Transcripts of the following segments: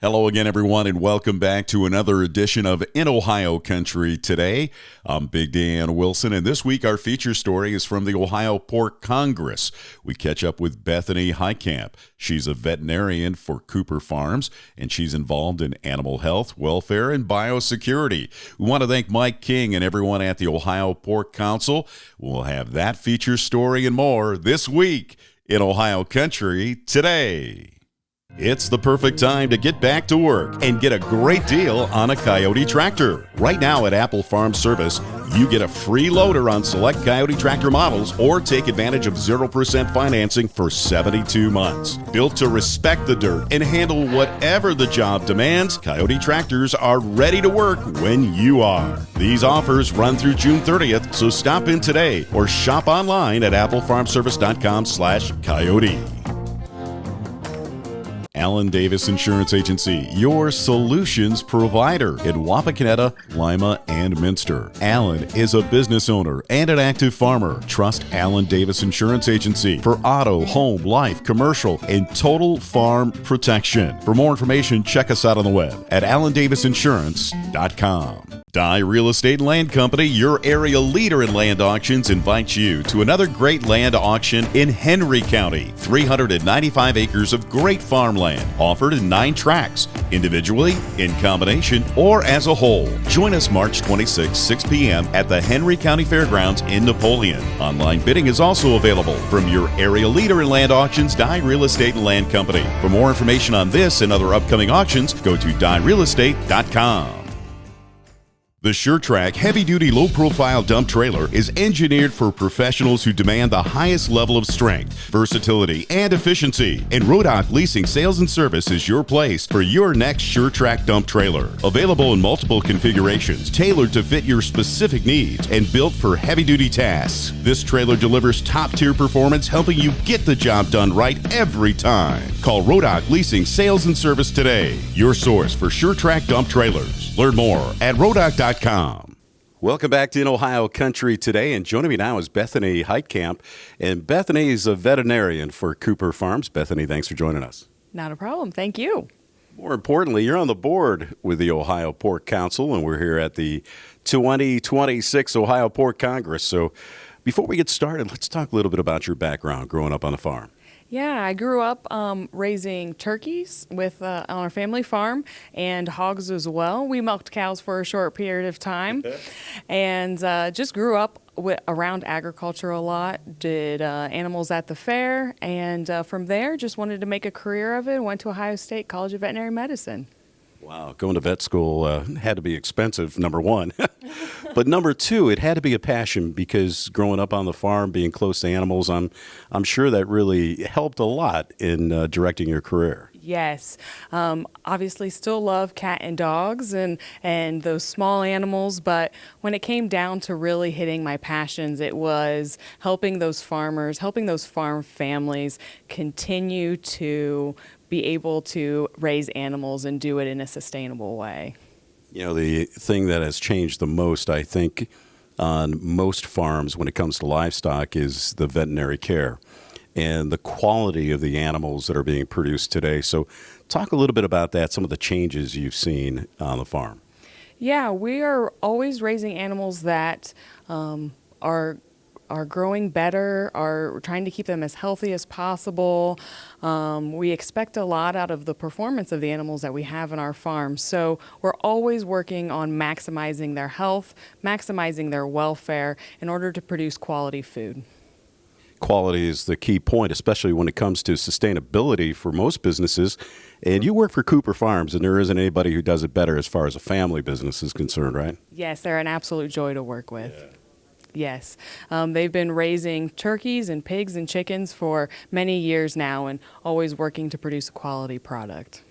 Hello again, everyone, and welcome back to another edition of In Ohio Country Today. I'm Big Dan Wilson, and this week our feature story is from the Ohio Pork Congress. We catch up with Bethany Heitkamp. She's a veterinarian for Cooper Farms, and she's involved in animal health, welfare, and biosecurity. We want to thank Mike King and everyone at the Ohio Pork Council. We'll have that feature story and more this week in Ohio Country Today. It's the perfect time to get back to work and get a great deal on a Coyote tractor. Right now at Apple Farm Service, you get a free loader on select Coyote tractor models or take advantage of 0% financing for 72 months. Built to respect the dirt and handle whatever the job demands, Coyote tractors are ready to work when you are. These offers run through June 30th, so stop in today or shop online at applefarmservice.com/coyote. Allen Davis Insurance Agency, your solutions provider in Wapakoneta, Lima, and Minster. Allen is a business owner and an active farmer. Trust Allen Davis Insurance Agency for auto, home, life, commercial, and total farm protection. For more information, check us out on the web at allendavisinsurance.com. Dye Real Estate and Land Company, your area leader in land auctions, invites you to another great land auction in Henry County. 395 acres of great farmland offered in 9 tracts, individually, in combination, or as a whole. Join us March 26, 6 p.m. at the Henry County Fairgrounds in Napoleon. Online bidding is also available from your area leader in land auctions, Dye Real Estate and Land Company. For more information on this and other upcoming auctions, go to dyerealestate.com. The SureTrack heavy-duty low-profile dump trailer is engineered for professionals who demand the highest level of strength, versatility, and efficiency. And Rodock Leasing Sales and Service is your place for your next SureTrack dump trailer. Available in multiple configurations, tailored to fit your specific needs, and built for heavy-duty tasks. This trailer delivers top-tier performance, helping you get the job done right every time. Call Rodock Leasing Sales and Service today, your source for SureTrack dump trailers. Learn more at rodock.com. Welcome back to In Ohio Country Today, and joining me now is Bethany Heitkamp, and Bethany is a veterinarian for Cooper Farms. Bethany, thanks for joining us. Not a problem. Thank you. More importantly, you're on the board with the Ohio Pork Council, and we're here at the 2026 Ohio Pork Congress. So before we get started, let's talk a little bit about your background growing up on the farm. Yeah, I grew up raising turkeys on our family farm and hogs as well. We milked cows for a short period of time and just grew up around agriculture a lot, did animals at the fair, and from there just wanted to make a career of it, went to Ohio State College of Veterinary Medicine. Wow, going to vet school had to be expensive, number one. But number two, it had to be a passion because growing up on the farm, being close to animals, I'm sure that really helped a lot in directing your career. Yes. Obviously still love cat and dogs and those small animals, but when it came down to really hitting my passions, it was helping those farmers, helping those farm families continue to be able to raise animals and do it in a sustainable way. You know, the thing that has changed the most, I think, on most farms when it comes to livestock is the veterinary care and the quality of the animals that are being produced today. So talk a little bit about that, some of the changes you've seen on the farm. Yeah, we are always raising animals that are growing better, are trying to keep them as healthy as possible. We expect a lot out of the performance of the animals that we have in our farm. So we're always working on maximizing their health, maximizing their welfare in order to produce quality food. Quality is the key point, especially when it comes to sustainability for most businesses. And you work for Cooper Farms, and there isn't anybody who does it better as far as a family business is concerned, right? Yes, they're an absolute joy to work with. Yeah. Yes. They've been raising turkeys and pigs and chickens for many years now and always working to produce a quality product.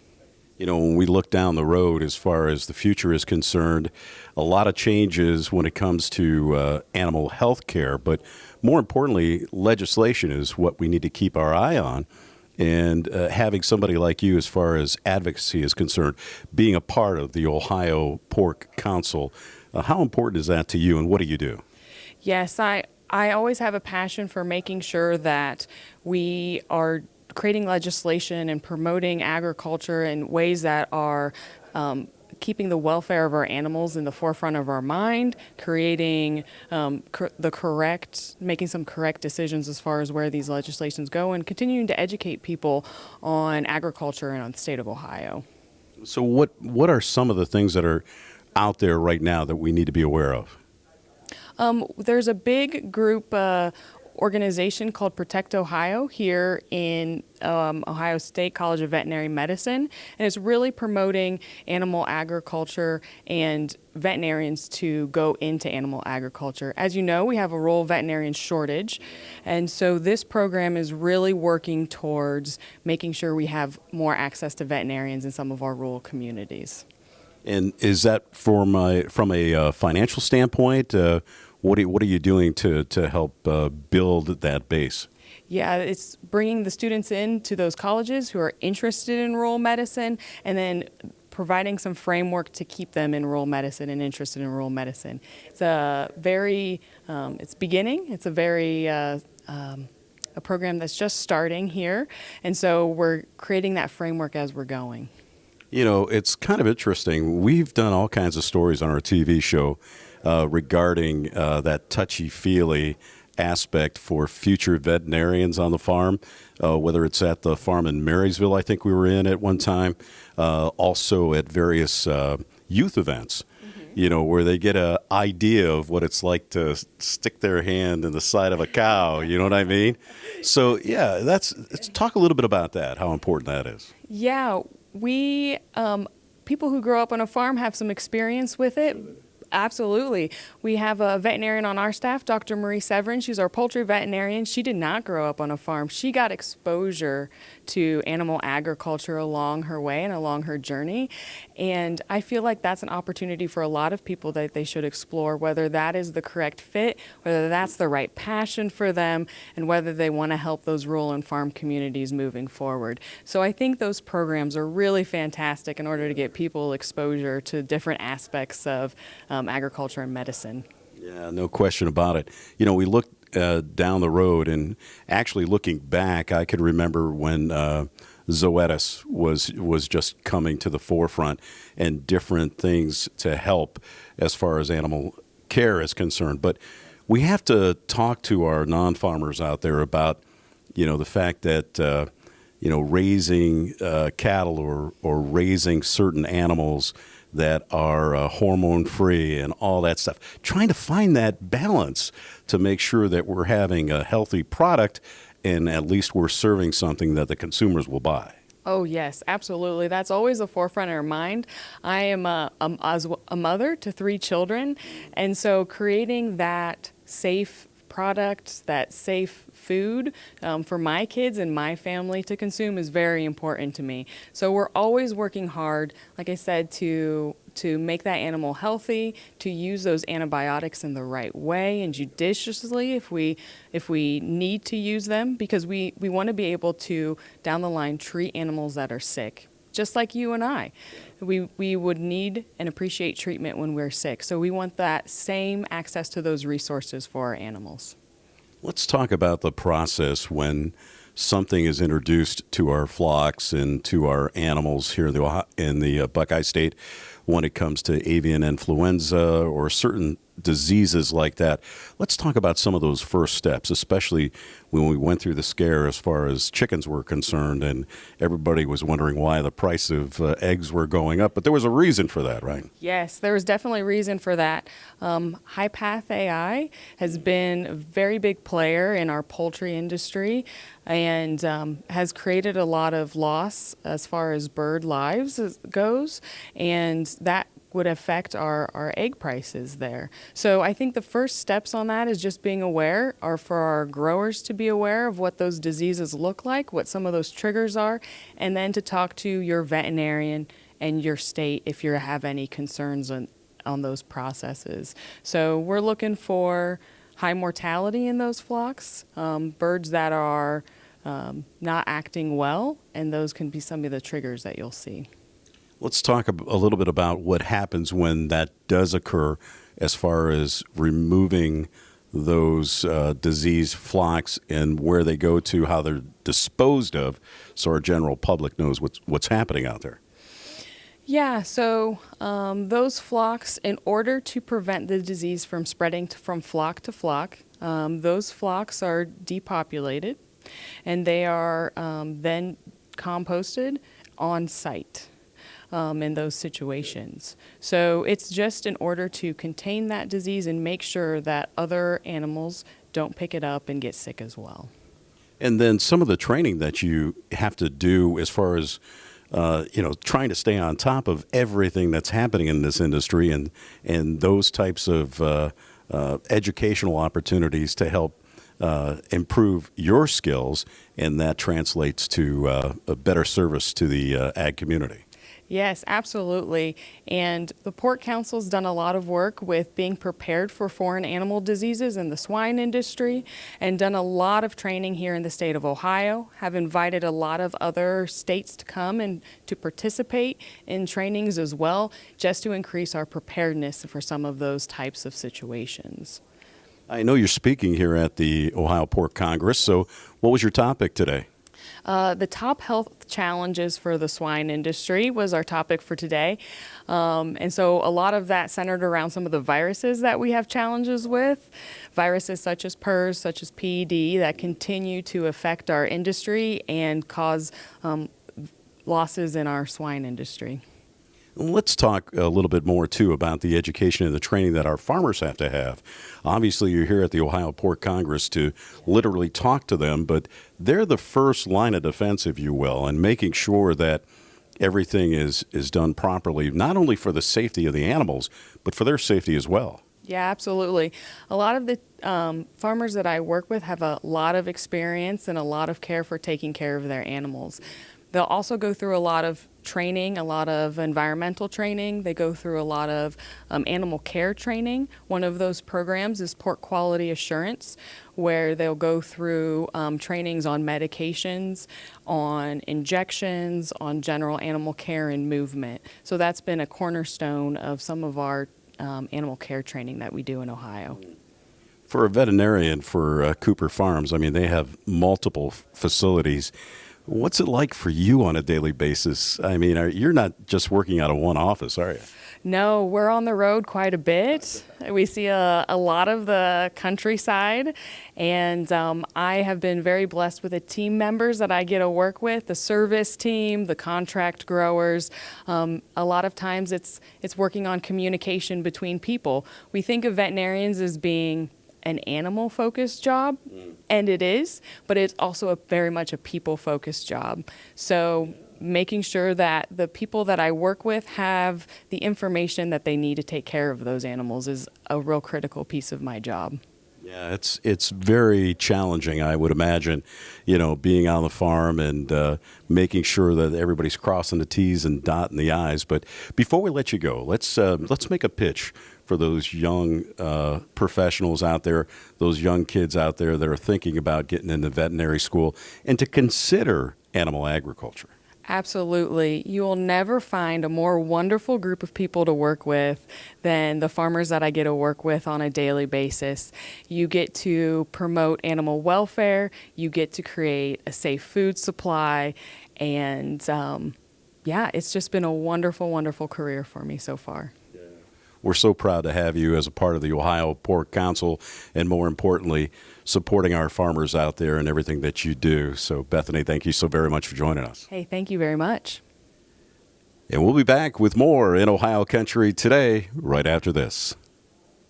You know, when we look down the road as far as the future is concerned, a lot of changes when it comes to animal health care, but more importantly, legislation is what we need to keep our eye on. And having somebody like you as far as advocacy is concerned, being a part of the Ohio Pork Council, how important is that to you and what do you do? Yes, I always have a passion for making sure that we are creating legislation and promoting agriculture in ways that are keeping the welfare of our animals in the forefront of our mind, creating making some correct decisions as far as where these legislations go, and continuing to educate people on agriculture and on the state of Ohio. So what are some of the things that are out there right now that we need to be aware of? There's a big group organization called Protect Ohio here in Ohio State College of Veterinary Medicine, and it's really promoting animal agriculture and veterinarians to go into animal agriculture. As you know, we have a rural veterinarian shortage, and so this program is really working towards making sure we have more access to veterinarians in some of our rural communities. And is that from a financial standpoint? What are you doing to help build that base? Yeah, it's bringing the students into those colleges who are interested in rural medicine, and then providing some framework to keep them in rural medicine and interested in rural medicine. It's it's beginning. It's a program that's just starting here, and so we're creating that framework as we're going. You know, it's kind of interesting. We've done all kinds of stories on our TV show regarding that touchy-feely aspect for future veterinarians on the farm, whether it's at the farm in Marysville, I think we were in at one time, also at various youth events, you know, where they get an idea of what it's like to stick their hand in the side of a cow, you know what I mean? So, yeah, let's talk a little bit about that, how important that is. Yeah, we, people who grow up on a farm have some experience with it. Absolutely. We have a veterinarian on our staff, Dr. Marie Severin. She's our poultry veterinarian. She did not grow up on a farm. She got exposure to animal agriculture along her way and along her journey. And I feel like that's an opportunity for a lot of people that they should explore, whether that is the correct fit, whether that's the right passion for them, and whether they want to help those rural and farm communities moving forward. So I think those programs are really fantastic in order to get people exposure to different aspects of agriculture and medicine. Yeah, no question about it. You know, we look down the road, and actually looking back, I can remember when Zoetis was just coming to the forefront, and different things to help as far as animal care is concerned. But we have to talk to our non-farmers out there about, you know, the fact that you know, raising cattle or raising certain animals that are hormone-free and all that stuff. Trying to find that balance to make sure that we're having a healthy product and at least we're serving something that the consumers will buy. Oh, yes, absolutely. That's always the forefront of our mind. I am a mother to 3 children, and so creating that safe product, that safe food for my kids and my family to consume is very important to me. So we're always working hard, like I said, to make that animal healthy, to use those antibiotics in the right way and judiciously if we need to use them, because we want to be able to, down the line, treat animals that are sick. Just like you and I. We would need and appreciate treatment when we're sick. So we want that same access to those resources for our animals. Let's talk about the process when something is introduced to our flocks and to our animals here in the Buckeye State when it comes to avian influenza or certain diseases like that. Let's talk about some of those first steps, especially when we went through the scare as far as chickens were concerned, and everybody was wondering why the price of eggs were going up. But there was a reason for that, right? Yes, there was definitely a reason for that. HiPath AI has been a very big player in our poultry industry and has created a lot of loss as far as bird lives goes, and that would affect our egg prices there. So I think the first steps on that is just being aware, or for our growers to be aware of what those diseases look like, what some of those triggers are, and then to talk to your veterinarian and your state if you have any concerns on those processes. So we're looking for high mortality in those flocks, birds that are not acting well, and those can be some of the triggers that you'll see. Let's talk a little bit about what happens when that does occur as far as removing those disease flocks and where they go to, how they're disposed of, so our general public knows what's happening out there? Yeah, so those flocks, in order to prevent the disease from spreading from flock to flock, those flocks are depopulated, and they are then composted on site in those situations. So it's just in order to contain that disease and make sure that other animals don't pick it up and get sick as well. And then some of the training that you have to do as far as trying to stay on top of everything that's happening in this industry, and those types of educational opportunities to help improve your skills, and that translates to a better service to the ag community. Yes, absolutely. And the Pork Council's done a lot of work with being prepared for foreign animal diseases in the swine industry, and done a lot of training here in the state of Ohio, have invited a lot of other states to come and to participate in trainings as well, just to increase our preparedness for some of those types of situations. I know you're speaking here at the Ohio Pork Congress, so what was your topic today? The top health challenges for the swine industry was our topic for today. And so a lot of that centered around some of the viruses that we have challenges with, viruses such as PRRS, such as PED, that continue to affect our industry and cause losses in our swine industry. Let's talk a little bit more, too, about the education and the training that our farmers have to have. Obviously, you're here at the Ohio Pork Congress to literally talk to them, but they're the first line of defense, if you will, and making sure that everything is done properly, not only for the safety of the animals, but for their safety as well. Yeah, absolutely. A lot of the farmers that I work with have a lot of experience and a lot of care for taking care of their animals. They'll also go through a lot of training, a lot of environmental training. They go through a lot of animal care training. One of those programs is Pork Quality Assurance, where they'll go through trainings on medications, on injections, on general animal care and movement. So that's been a cornerstone of some of our animal care training that we do in Ohio. For a veterinarian for Cooper Farms, I mean, they have multiple facilities. What's it like for you on a daily basis? I mean, you're not just working out of one office, are you? No, we're on the road quite a bit. We see a lot of the countryside, and I have been very blessed with the team members that I get to work with, the service team, the contract growers. A lot of times it's working on communication between people. We think of veterinarians as being an animal-focused job, and it is, but it's also very much a people-focused job. So making sure that the people that I work with have the information that they need to take care of those animals is a real critical piece of my job. Yeah, it's very challenging, I would imagine, being on the farm and making sure that everybody's crossing the T's and dotting the I's. But before we let you go, let's make a pitch for those young professionals out there, those young kids out there that are thinking about getting into veterinary school and to consider animal agriculture. Absolutely. You will never find a more wonderful group of people to work with than the farmers that I get to work with on a daily basis. You get to promote animal welfare, you get to create a safe food supply, and it's just been a wonderful, wonderful career for me so far. We're so proud to have you as a part of the Ohio Pork Council, and more importantly, supporting our farmers out there and everything that you do. So, Bethany, thank you so very much for joining us. Hey, thank you very much. And we'll be back with more in Ohio Country today, right after this.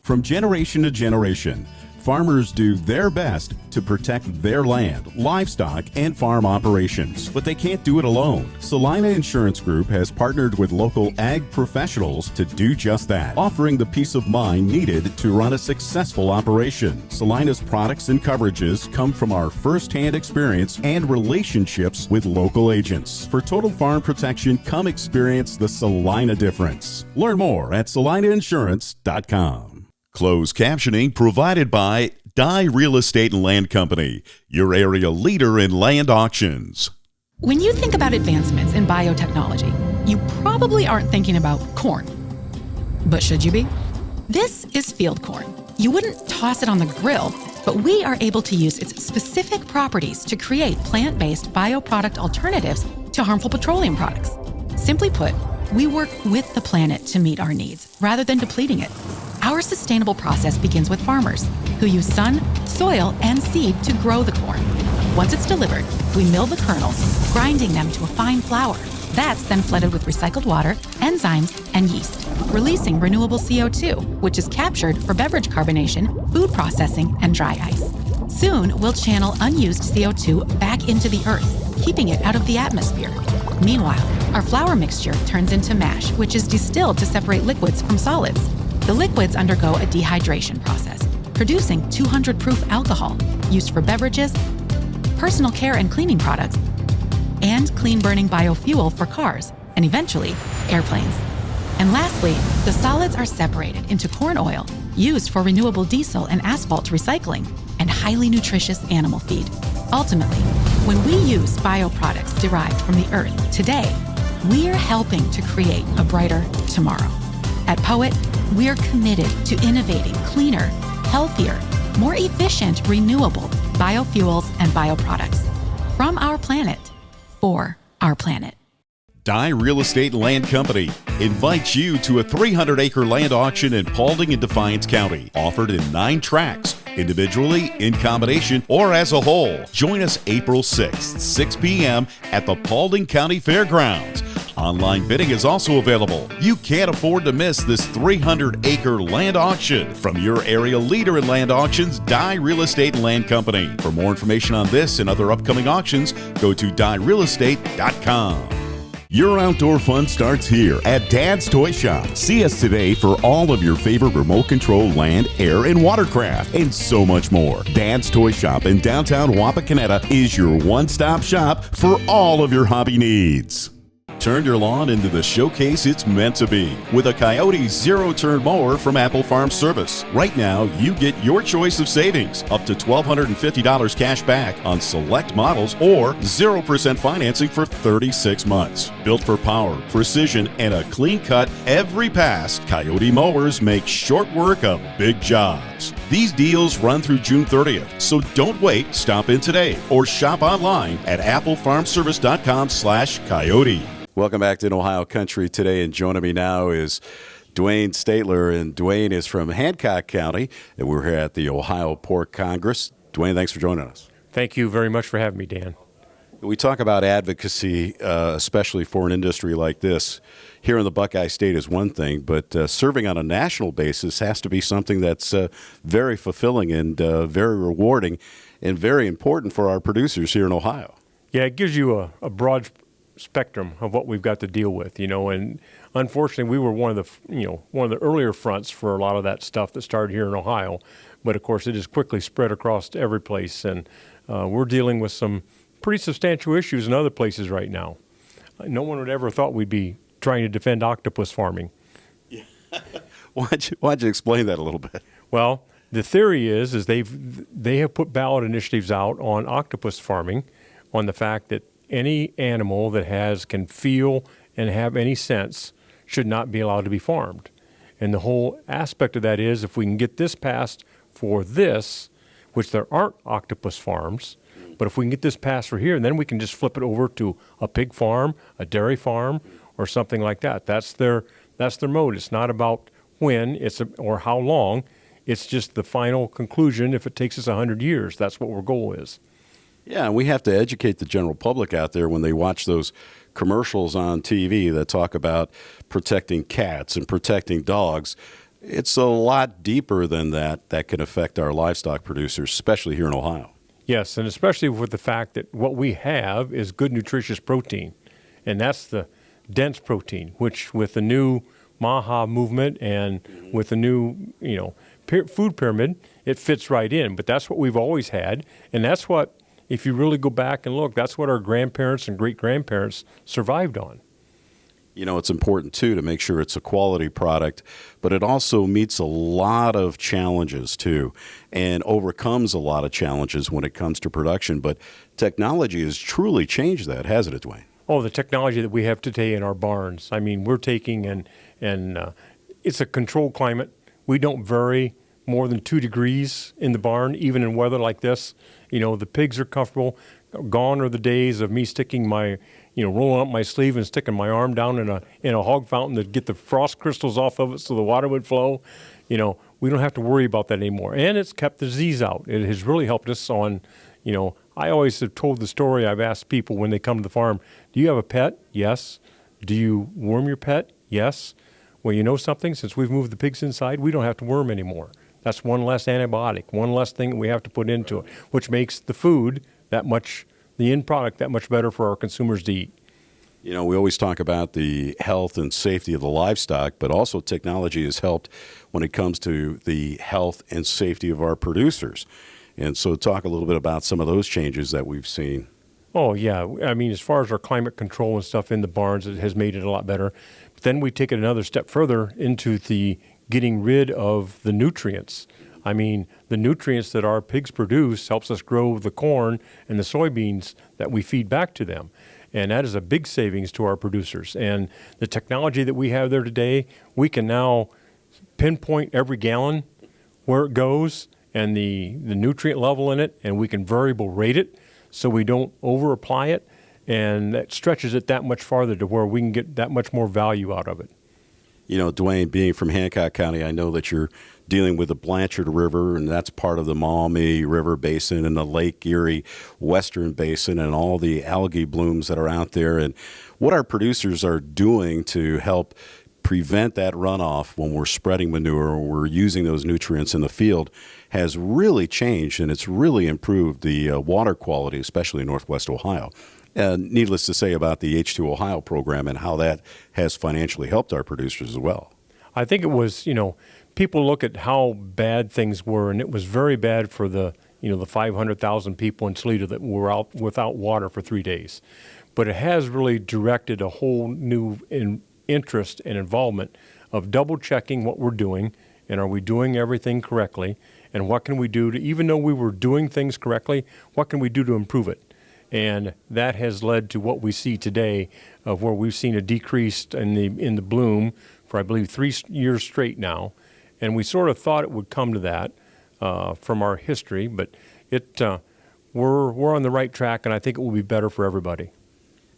From generation to generation, farmers do their best to protect their land, livestock, and farm operations. But they can't do it alone. Salina Insurance Group has partnered with local ag professionals to do just that, offering the peace of mind needed to run a successful operation. Salina's products and coverages come from our first-hand experience and relationships with local agents. For total farm protection, come experience the Salina difference. Learn more at salinainsurance.com. Closed captioning provided by Dye Real Estate and Land Company, your area leader in land auctions. When you think about advancements in biotechnology, you probably aren't thinking about corn. But should you be? This is field corn. You wouldn't toss it on the grill, but we are able to use its specific properties to create plant-based bioproduct alternatives to harmful petroleum products. Simply put, we work with the planet to meet our needs rather than depleting it. Our sustainable process begins with farmers who use sun, soil, and seed to grow the corn. Once it's delivered, we mill the kernels, grinding them to a fine flour. That's then flooded with recycled water, enzymes, and yeast, releasing renewable CO2, which is captured for beverage carbonation, food processing, and dry ice. Soon, we'll channel unused CO2 back into the earth, keeping it out of the atmosphere. Meanwhile, our flour mixture turns into mash, which is distilled to separate liquids from solids. The liquids undergo a dehydration process, producing 200 proof alcohol, used for beverages, personal care and cleaning products, and clean-burning biofuel for cars, and eventually, airplanes. And lastly, the solids are separated into corn oil, used for renewable diesel and asphalt recycling, and highly nutritious animal feed. Ultimately, when we use bioproducts derived from the earth today, we are helping to create a brighter tomorrow. At Poet, we are committed to innovating cleaner, healthier, more efficient, renewable biofuels and bioproducts from our planet for our planet. Dye Real Estate and Land Company invites you to a 300-acre land auction in Paulding and Defiance County, offered in 9 tracts, individually, in combination, or as a whole. Join us April 6th, 6 p.m. at the Paulding County Fairgrounds. Online bidding is also available. You can't afford to miss this 300-acre land auction. From your area leader in land auctions, Dye Real Estate and Land Company. For more information on this and other upcoming auctions, go to dyerealestate.com. Your outdoor fun starts here at Dad's Toy Shop. See us today for all of your favorite remote control land, air, and watercraft, and so much more. Dad's Toy Shop in downtown Wapakoneta is your one-stop shop for all of your hobby needs. Turn your lawn into the showcase it's meant to be with a Coyote zero-turn mower from Apple Farm Service. Right now, you get your choice of savings, up to $1,250 cash back on select models or 0% financing for 36 months. Built for power, precision, and a clean cut every pass, Coyote mowers make short work of big jobs. These deals run through June 30th, so don't wait. Stop in today or shop online at applefarmservice.com/coyote. Welcome back to In Ohio Country today, and joining me now is Duane Stateler, and Duane is from Hancock County, and we're here at the Ohio Pork Congress. Duane, thanks for joining us. Thank you very much for having me, Dan. We talk about advocacy, especially for an industry like this. Here in the Buckeye State is one thing, but serving on a national basis has to be something that's very fulfilling and very rewarding and very important for our producers here in Ohio. Yeah, it gives you a broad spectrum of what we've got to deal with, and unfortunately we were one of the earlier fronts for a lot of that stuff that started here in Ohio, but of course it has quickly spread across to every place, and we're dealing with some pretty substantial issues in other places right now. No one would ever thought we'd be trying to defend octopus farming. Yeah. Why'd you explain that a little bit? Well, the theory is they have put ballot initiatives out on octopus farming, on the fact that any animal that can feel and have any sense should not be allowed to be farmed. And the whole aspect of that is, if we can get this passed for this, which there aren't octopus farms, but if we can get this passed for here, and then we can just flip it over to a pig farm, a dairy farm, or something like that. That's their mode. It's not about when or how long. It's just the final conclusion. If it takes us 100 years, that's what our goal is. Yeah, and we have to educate the general public out there when they watch those commercials on TV that talk about protecting cats and protecting dogs. It's a lot deeper than that can affect our livestock producers, especially here in Ohio. Yes, and especially with the fact that what we have is good, nutritious protein, and that's the dense protein, which with the new MAHA movement and with the new food pyramid, it fits right in. But that's what we've always had, and that's what, if you really go back and look, that's what our grandparents and great-grandparents survived on. It's important, too, to make sure it's a quality product, but it also meets a lot of challenges, too, and overcomes a lot of challenges when it comes to production. But technology has truly changed that, hasn't it, Duane? Oh, the technology that we have today in our barns. I mean, we're taking and it's a controlled climate. We don't vary more than 2 degrees in the barn, even in weather like this. The pigs are comfortable. Gone are the days of me sticking my, rolling up my sleeve and sticking my arm down in a hog fountain to get the frost crystals off of it so the water would flow. We don't have to worry about that anymore. And it's kept the disease out. It has really helped us on, I always have told the story. I've asked people when they come to the farm, do you have a pet? Yes. Do you worm your pet? Yes. Well, you know something? Since we've moved the pigs inside, we don't have to worm anymore. That's one less antibiotic, one less thing that we have to put into it, which makes the food the end product that much better for our consumers to eat. We always talk about the health and safety of the livestock, but also technology has helped when it comes to the health and safety of our producers. And so talk a little bit about some of those changes that we've seen. Oh, yeah. I mean, as far as our climate control and stuff in the barns, it has made it a lot better. But then we take it another step further into the getting rid of the nutrients. I mean, the nutrients that our pigs produce helps us grow the corn and the soybeans that we feed back to them. And that is a big savings to our producers. And the technology that we have there today, we can now pinpoint every gallon where it goes and the nutrient level in it, and we can variable rate it so we don't over apply it, and that stretches it that much farther to where we can get that much more value out of it. Duane, being from Hancock County, I know that you're dealing with the Blanchard River, and that's part of the Maumee River Basin and the Lake Erie Western Basin and all the algae blooms that are out there, and what our producers are doing to help prevent that runoff when we're spreading manure or we're using those nutrients in the field has really changed, and it's really improved the water quality, especially in Northwest Ohio. Needless to say about the H2 Ohio program and how that has financially helped our producers as well. I think it was, people look at how bad things were, and it was very bad for the 500,000 people in Toledo that were out without water for 3 days. But it has really directed a whole new interest and involvement of double checking what we're doing, and are we doing everything correctly, and what can we do to, even though we were doing things correctly, what can we do to improve it? And that has led to what we see today, of where we've seen a decrease in the bloom for, I believe, 3 years straight now. And we sort of thought it would come to that from our history, but we're on the right track, and I think it will be better for everybody.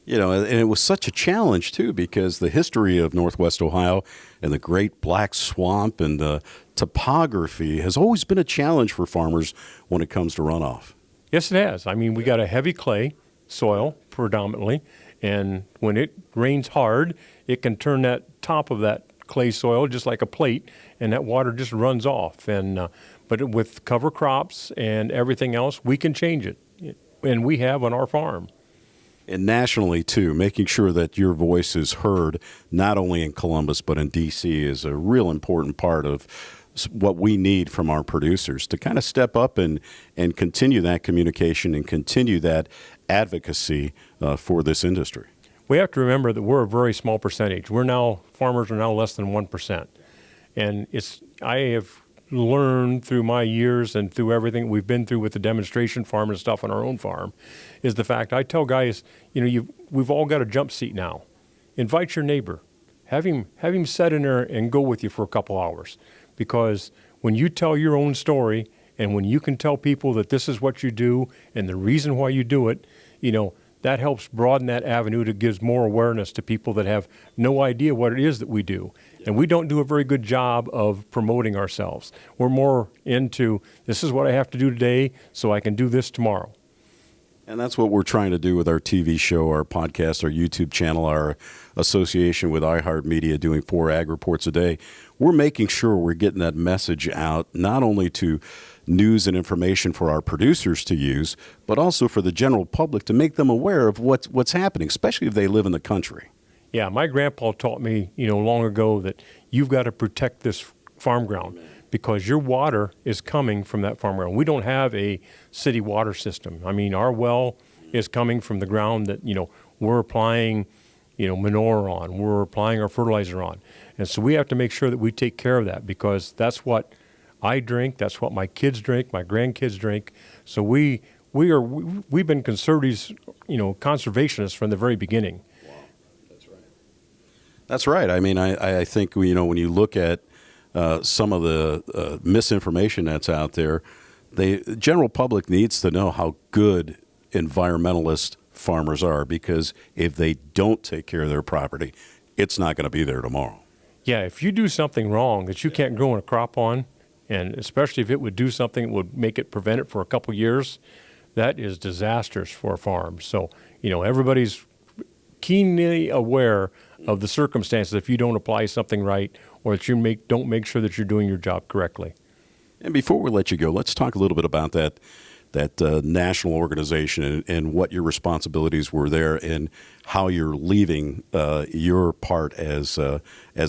And it was such a challenge, too, because the history of Northwest Ohio and the Great Black Swamp and the topography has always been a challenge for farmers when it comes to runoff. Yes, it has. I mean, we got a heavy clay soil predominantly, and when it rains hard, it can turn that top of that clay soil just like a plate, and that water just runs off. And but with cover crops and everything else, we can change it, and we have on our farm. And nationally, too, making sure that your voice is heard not only in Columbus but in D.C. is a real important part of what we need from our producers to kind of step up and continue that communication and continue that advocacy for this industry. We have to remember that we're a very small percentage. Farmers are now less than 1%. And I have learned through my years and through everything we've been through with the demonstration farm and stuff on our own farm, is the fact I tell guys, we've all got a jump seat now. Invite your neighbor. Have him sit in there and go with you for a couple hours. Because when you tell your own story, and when you can tell people that this is what you do and the reason why you do it, that helps broaden that avenue to gives more awareness to people that have no idea what it is that we do. And we don't do a very good job of promoting ourselves. We're more into, this is what I have to do today so I can do this tomorrow. And that's what we're trying to do with our TV show, our podcast, our YouTube channel, our association with iHeartMedia doing 4 Ag Reports a day. We're making sure we're getting that message out, not only to news and information for our producers to use, but also for the general public to make them aware of what's happening, especially if they live in the country. Yeah, my grandpa taught me, long ago that you've got to protect this farm ground because your water is coming from that farm ground. We don't have a city water system. I mean, our well is coming from the ground that, we're applying, manure on, we're applying our fertilizer on. And so we have to make sure that we take care of that because that's what I drink, that's what my kids drink, my grandkids drink. So we've been conservatives, conservationists from the very beginning. Wow, that's right. That's right. I mean, I think when you look at some of the misinformation that's out there. The general public needs to know how good environmentalist farmers are, because if they don't take care of their property, it's not going to be there tomorrow. Yeah, if you do something wrong that you can't grow a crop on, and especially if it would do something that would make it prevent it for a couple years, that is disastrous for a farm. So, everybody's keenly aware of the circumstances if you don't apply something right, or that you don't make sure that you're doing your job correctly. And before we let you go, let's talk a little bit about that national organization and what your responsibilities were there, and how you're leaving your part as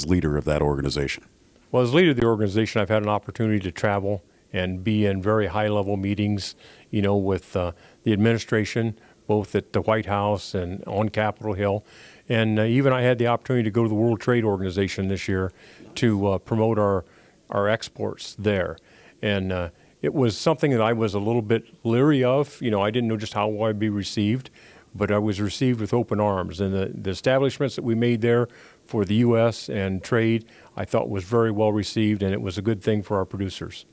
leader of that organization. Well, as leader of the organization, I've had an opportunity to travel and be in very high-level meetings, with the administration, both at the White House and on Capitol Hill. And even I had the opportunity to go to the World Trade Organization this year to promote our exports there. And it was something that I was a little bit leery of. I didn't know just how I'd be received, but I was received with open arms. And the establishments that we made there for the U.S. and trade, I thought was very well received, and it was a good thing for our producers.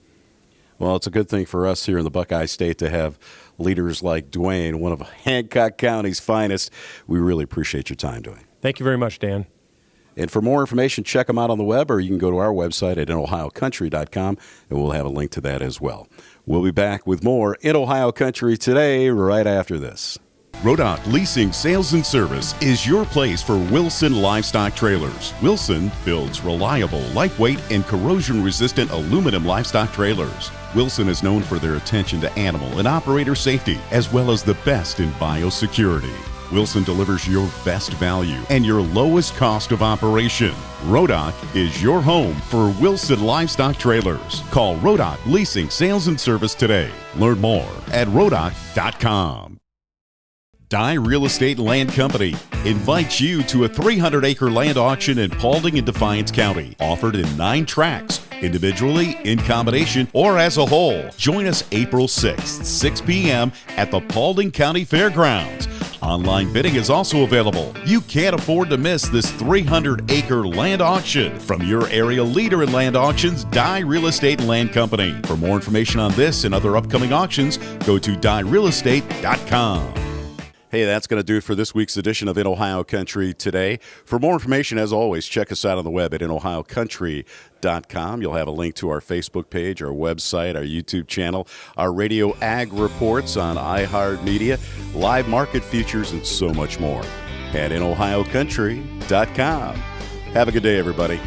Well, it's a good thing for us here in the Buckeye State to have leaders like Duane, one of Hancock County's finest. We really appreciate your time, Duane. Thank you very much, Dan. And for more information, check them out on the web, or you can go to our website at inohiocountry.com, and we'll have a link to that as well. We'll be back with more In Ohio Country today right after this. Rodock Leasing Sales and Service is your place for Wilson livestock trailers. Wilson builds reliable, lightweight, and corrosion-resistant aluminum livestock trailers. Wilson is known for their attention to animal and operator safety, as well as the best in biosecurity. Wilson delivers your best value and your lowest cost of operation. Rodock is your home for Wilson livestock trailers. Call Rodock Leasing Sales and Service today. Learn more at rodock.com. Dye Real Estate Land Company invites you to a 300-acre land auction in Paulding and Defiance County, offered in 9 tracts, individually, in combination, or as a whole. Join us April 6th, 6 p.m. at the Paulding County Fairgrounds. Online bidding is also available. You can't afford to miss this 300-acre land auction. From your area leader in land auctions, Dye Real Estate Land Company. For more information on this and other upcoming auctions, go to dyerealestate.com. Hey, that's going to do it for this week's edition of In Ohio Country Today. For more information, as always, check us out on the web at inohiocountry.com. You'll have a link to our Facebook page, our website, our YouTube channel, our radio ag reports on iHeartMedia, live market features, and so much more at inohiocountry.com. Have a good day, everybody.